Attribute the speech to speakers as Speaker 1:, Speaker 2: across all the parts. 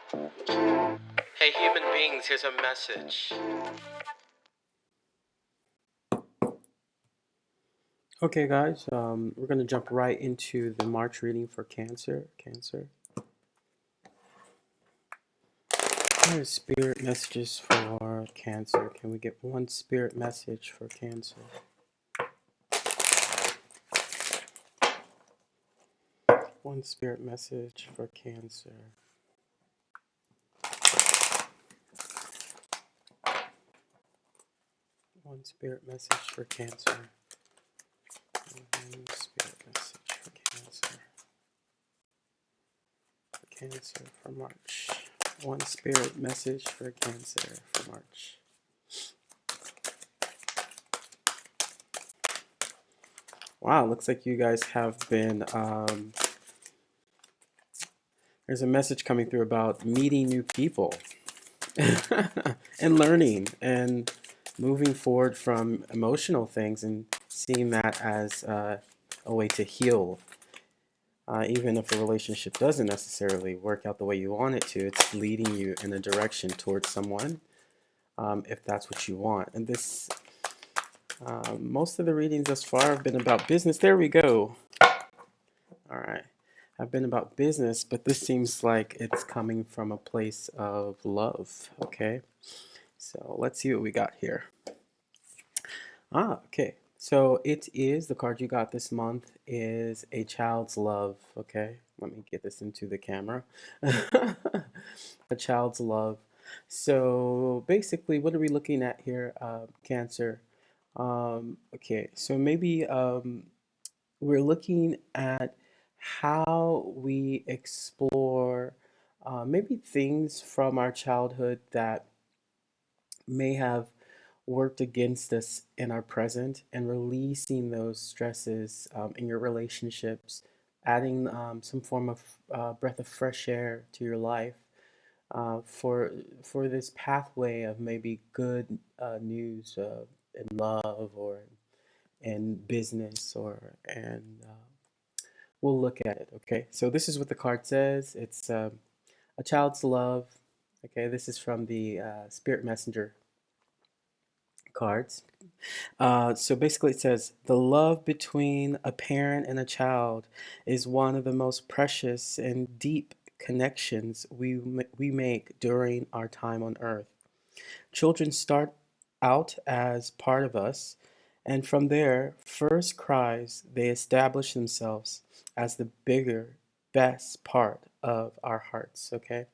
Speaker 1: Hey human beings, here's a message. Okay guys, we're going to jump right into the March reading for Cancer. What are spirit messages for Cancer? Can we get one spirit message for Cancer? One spirit message for Cancer. One spirit message for Cancer. One spirit message for Cancer. For Cancer for March. One spirit message for Cancer for March. Wow, looks like you guys have been, there's a message coming through about meeting new people and learning and moving forward from emotional things and seeing that as a way to heal. Even if a relationship doesn't necessarily work out the way you want it to, it's leading you in a direction towards someone, if that's what you want. And this, most of the readings thus far have been about business. There we go. All right. Have been about business, but this seems like it's coming from a place of love. Okay. So let's see what we got here. Okay. So it is, the card you got this month is a child's love. Okay. Let me get this into the camera. A child's love. So basically, what are we looking at here, Cancer? Okay. So maybe we're looking at how we explore maybe things from our childhood that may have worked against us in our present and releasing those stresses in your relationships, adding some form of breath of fresh air to your life for this pathway of maybe good news in love or in business or and we'll look at it. Okay, so this is what the card says. It's a child's love. Okay, this is from the Spirit Messenger cards. So basically, it says the love between a parent and a child is one of the most precious and deep connections we make during our time on earth. Children start out as part of us, and from their first cries, they establish themselves as the bigger, best part of our hearts. Okay.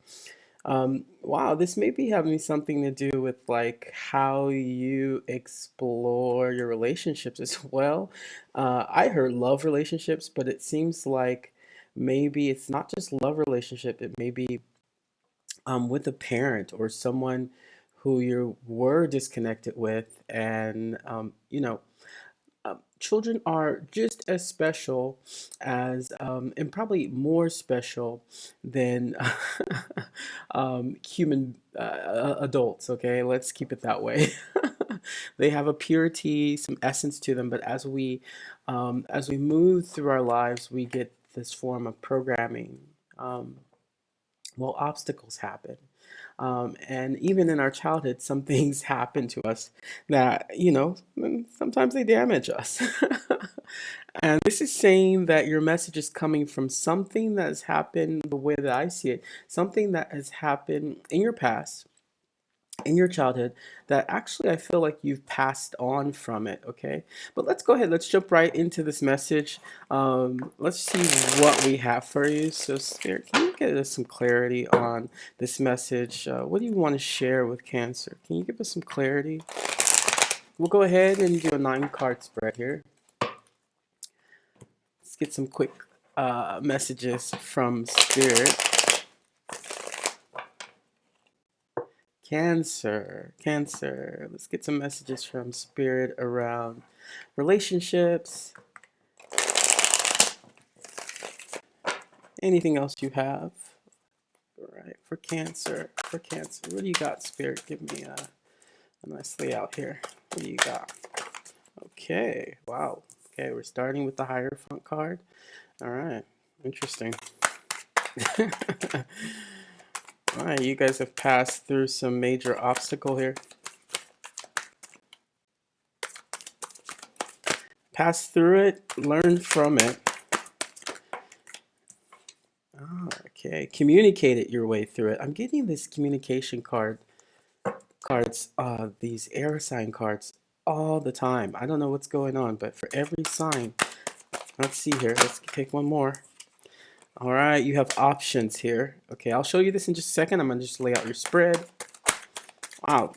Speaker 1: Wow, this may be having something to do with like how you explore your relationships as well. I heard love relationships, but it seems like maybe it's not just love relationship. It may be with a parent or someone who you were disconnected with, and children are just as special as, and probably more special than human adults. Okay, let's keep it that way. They have a purity, some essence to them, but as we move through our lives, we get this form of programming. Um, well, obstacles happen. And even in our childhood, some things happen to us that, sometimes they damage us. And this is saying that your message is coming from something that has happened the way that I see it, something that has happened in your past, in your childhood, that actually I feel like you've passed on from it. Okay, but let's go ahead, let's jump right into this message. Let's see what we have for you. So Spirit, can you give us some clarity on this message? What do you want to share with Cancer? Can you give us some clarity? We'll go ahead and do a 9 card spread here. Let's get some quick messages from Spirit. Cancer. Let's get some messages from Spirit around relationships. Anything else you have? All right, for Cancer. What do you got, Spirit? Give me a nice layout here. What do you got? Okay, wow. Okay, we're starting with the Hierophant card. All right, interesting. All right, you guys have passed through some major obstacle here. Pass through it, learn from it. Oh, okay, communicate it your way through it. I'm getting this communication cards, these air sign cards all the time. I don't know what's going on, but for every sign, let's see here. Let's take one more. All right, you have options here. Okay, I'll show you this in just a second. I'm gonna just lay out your spread. Wow.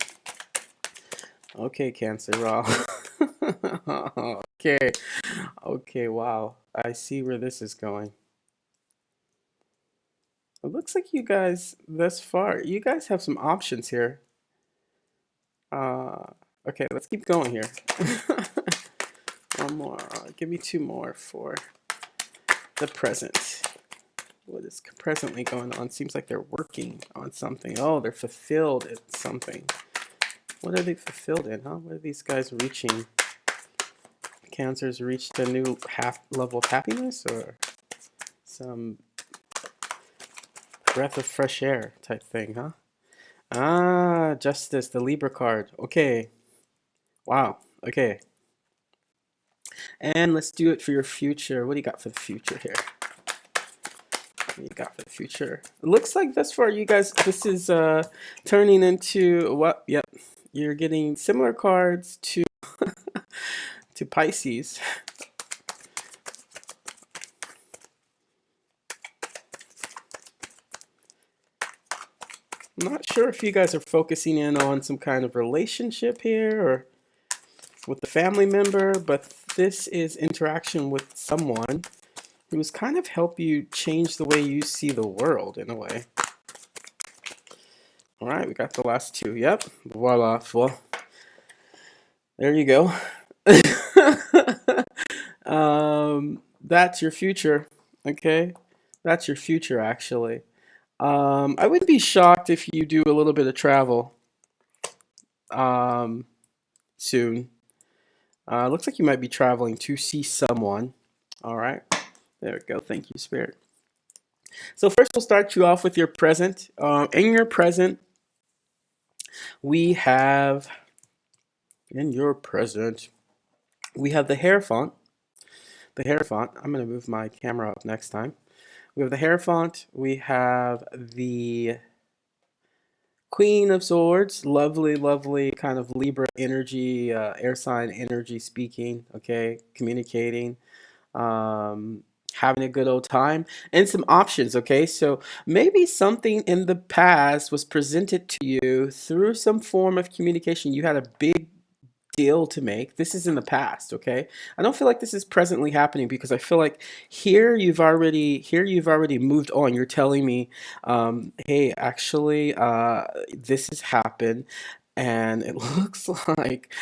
Speaker 1: Okay, Cancer. Wow. Okay. Okay, wow. I see where this is going. It looks like you guys, thus far, you guys have some options here. Uh, okay, let's keep going here. One more. Give me two more for the present. What is presently going on? Seems like they're working on something. Oh, they're fulfilled at something. What are they fulfilled in, huh? What are these guys reaching? Cancer's reached a new level of happiness, or some breath of fresh air type thing, huh? Ah, Justice, the Libra card. Okay. Wow. Okay. And let's do it for your future. What do you got for the future here? What do you got for the future? It looks like thus far, you guys, this is turning into what? Yep. You're getting similar cards to to Pisces. I'm not sure if you guys are focusing in on some kind of relationship here or with the family member, but this is interaction with someone who's kind of help you change the way you see the world in a way. All right, we got the last two. Yep. Voila. Well, there you go. That's your future. Okay. That's your future, actually. I wouldn't be shocked if you do a little bit of travel um, soon. Looks like you might be traveling to see someone. All right. There we go. Thank you, Spirit. So first, we'll start you off with your present. In your present, we have in your present we have the Hierophant. The Hierophant. I'm going to move my camera up next time. We have the Hierophant. We have the Queen of Swords. Lovely, lovely kind of Libra energy, air sign energy speaking. Okay, communicating. Um, Having a good old time and some options. Okay, so maybe something in the past was presented to you through some form of communication. You had a big deal to make. This is in the past, okay? I don't feel like this is presently happening because I feel like here you've already moved on. You're telling me, hey, actually, this has happened, and it looks like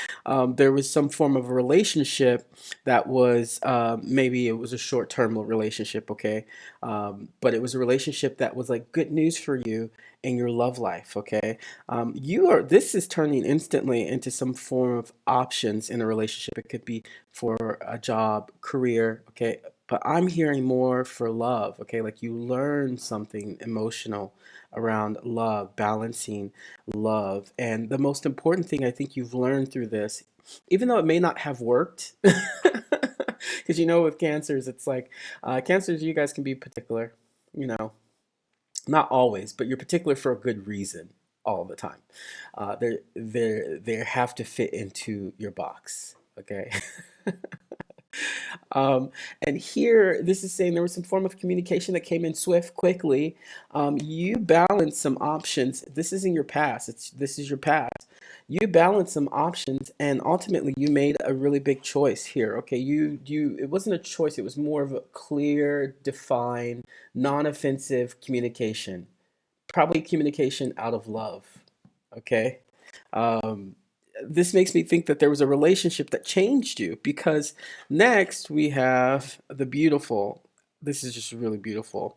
Speaker 1: there was some form of a relationship that was maybe it was a short-term relationship, okay? But it was a relationship that was like good news for you in your love life, okay? This is turning instantly into some form of options in a relationship. It could be for a job, career, okay? But I'm hearing more for love, okay? Like you learn something emotional around love, balancing love. And the most important thing I think you've learned through this, even though it may not have worked, because with cancers, it's like cancers, you guys can be particular, you know, not always, but you're particular for a good reason all the time. They have to fit into your box. Okay. Um, and here, this is saying there was some form of communication that came in swift, quickly. You balance some options. This is in your past. This is your past. You balance some options, and ultimately, you made a really big choice here. Okay, you. It wasn't a choice. It was more of a clear, defined, non-offensive communication. Probably communication out of love. Okay. Um, this makes me think that there was a relationship that changed you because next we have the beautiful. This is just really beautiful.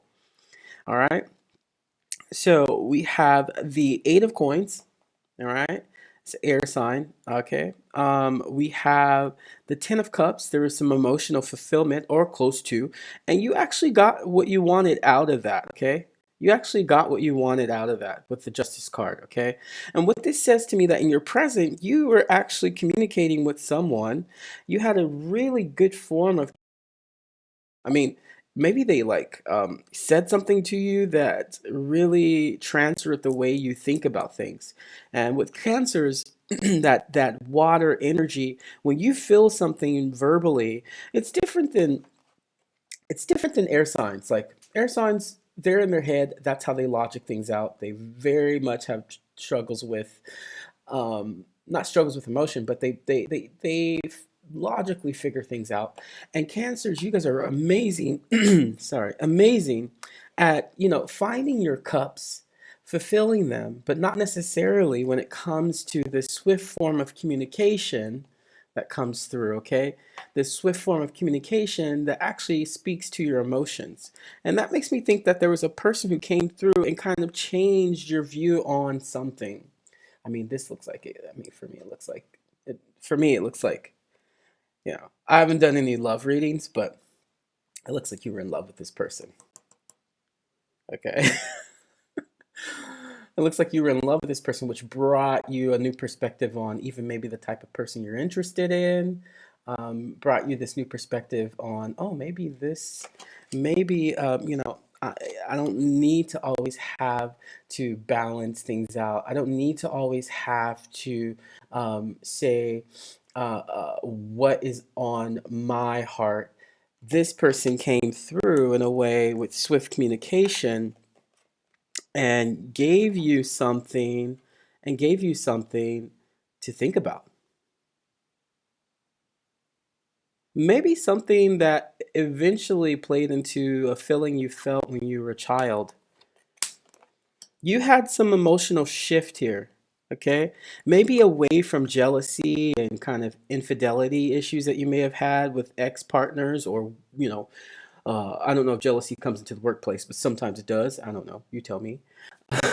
Speaker 1: All right. So we have the Eight of Coins. All right. It's an air sign. Okay. We have the Ten of Cups. There was some emotional fulfillment or close to, and you actually got what you wanted out of that. Okay. You actually got what you wanted out of that with the Justice card, okay? And what this says to me that in your present, you were actually communicating with someone. You had a really good form of, I mean, maybe they like said something to you that really transferred the way you think about things. And with cancers, that water energy, when you feel something verbally, it's different than it's different than air signs. Like air signs, they're in their head. That's how they logic things out. They very much have struggles with, not struggles with emotion, but they logically figure things out. And cancers, you guys are amazing. Sorry, amazing at finding your cups, fulfilling them, but not necessarily when it comes to the swift form of communication that comes through. Okay, this swift form of communication that actually speaks to your emotions. And that makes me think that there was a person who came through and kind of changed your view on something. I mean, this looks like it. I mean, for me, it looks like it. For me, it looks like, I haven't done any love readings, but it looks like you were in love with this person. Okay. It looks like you were in love with this person, which brought you a new perspective on even maybe the type of person you're interested in. Brought you this new perspective on, oh, maybe, I don't need to always have to balance things out. I don't need to always have to say what is on my heart. This person came through in a way with swift communication and gave you something to think about. Maybe something that eventually played into a feeling you felt when you were a child. You had some emotional shift here, okay? Maybe away from jealousy and kind of infidelity issues that you may have had with ex partners, or, I don't know if jealousy comes into the workplace, but sometimes it does. I don't know. You tell me.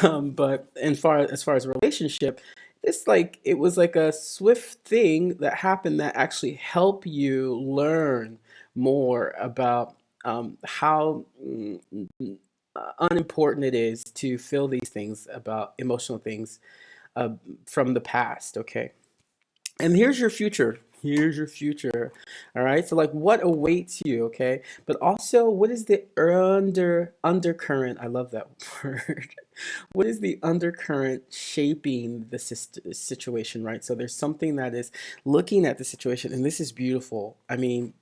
Speaker 1: But as far as a relationship, it's like it was like a swift thing that happened that actually helped you learn more about how unimportant it is to feel these things about emotional things uh, from the past. Okay, and here's your future. Here's your future. All right. So like what awaits you, okay? But also what is the undercurrent? I love that word. What is the undercurrent shaping the situation, right? So there's something that is looking at the situation, and this is beautiful. I mean,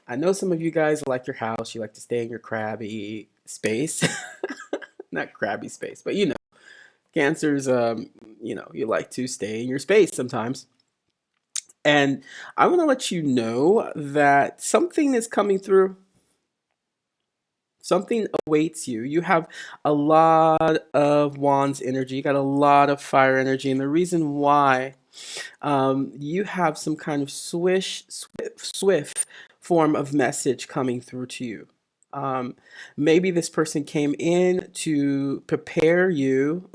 Speaker 1: I know some of you guys like your house, you like to stay in your crabby space. Not crabby space, but cancers, you like to stay in your space sometimes. And I want to let you know that something is coming through. Something awaits you. You have a lot of wands energy. You got a lot of fire energy. And the reason why you have some kind of swift form of message coming through to you. Maybe this person came in to prepare you,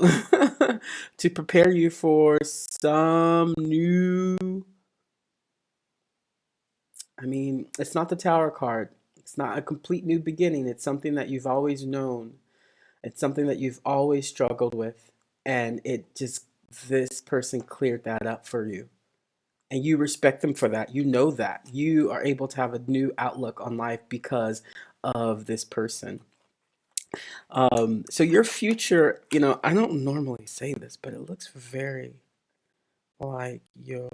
Speaker 1: to prepare you for some new. I mean, it's not the Tower card. It's not a complete new beginning. It's something that you've always known. It's something that you've always struggled with. And this person cleared that up for you. And you respect them for that. You know that. You are able to have a new outlook on life because of this person. So your future, I don't normally say this, but it looks very like you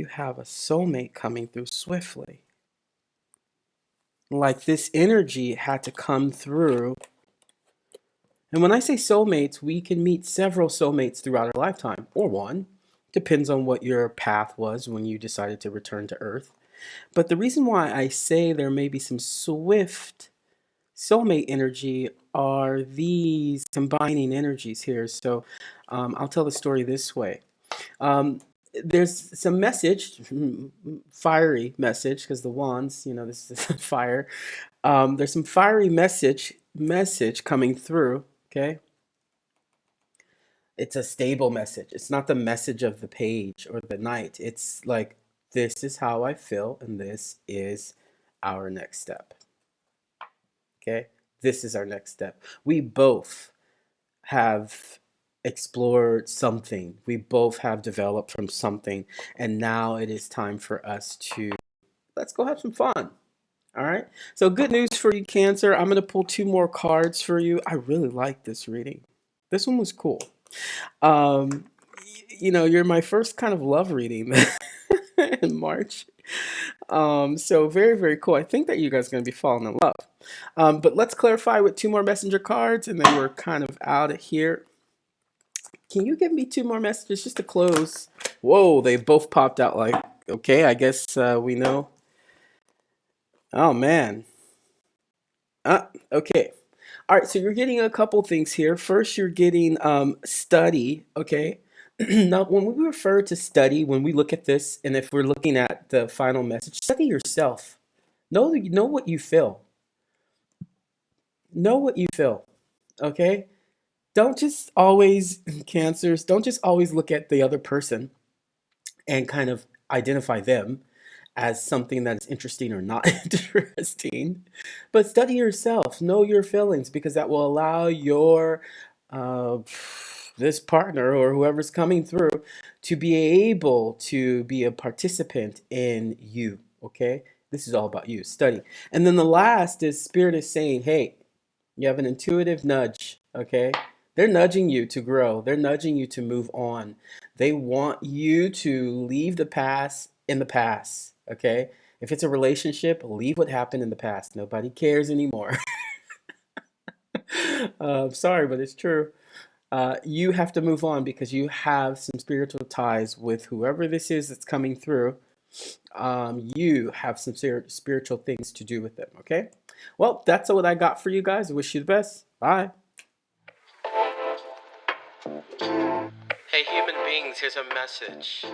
Speaker 1: have a soulmate coming through swiftly. Like this energy had to come through. And when I say soulmates, we can meet several soulmates throughout our lifetime, or one. Depends on what your path was when you decided to return to Earth. But the reason why I say there may be some swift soulmate energy are these combining energies here. So I'll tell the story this way. Um, there's some message, fiery message, because the wands, this is fire. There's some fiery message coming through. Okay, it's a stable message. It's not the message of the page or the night. It's like this is how I feel, and this is our next step. Okay, this is our next step. We both have explored something. We both have developed from something. And now it is time for us to let's go have some fun. All right. So good news for you, Cancer. I'm going to pull two more cards for you. I really like this reading. This one was cool. Um, you're my first kind of love reading in March. So very, very cool. I think that you guys are going to be falling in love. But let's clarify with two more messenger cards, and then we're kind of out of here. Can you give me two more messages just to close? Whoa, they both popped out like, okay, I guess we know. Oh, man. Okay. All right, so you're getting a couple things here. First, you're getting study, okay? Now, when we refer to study, when we look at this, and if we're looking at the final message, study yourself. Know what you feel. Know what you feel, okay? Don't just always, Cancers, don't just always look at the other person and kind of identify them as something that's interesting or not interesting, but study yourself, know your feelings, because that will allow your uh, this partner or whoever's coming through to be able to be a participant in you. Okay, this is all about you. Study, and then the last is Spirit is saying, "Hey, you have an intuitive nudge." Okay, they're nudging you to grow. They're nudging you to move on. They want you to leave the past in the past. Okay? If it's a relationship, leave what happened in the past. Nobody cares anymore. Sorry, but it's true. You have to move on because you have some spiritual ties with whoever this is that's coming through. You have some spiritual things to do with them. Okay? Well, that's what I got for you guys. I wish you the best. Bye. Hey, human beings, here's a message.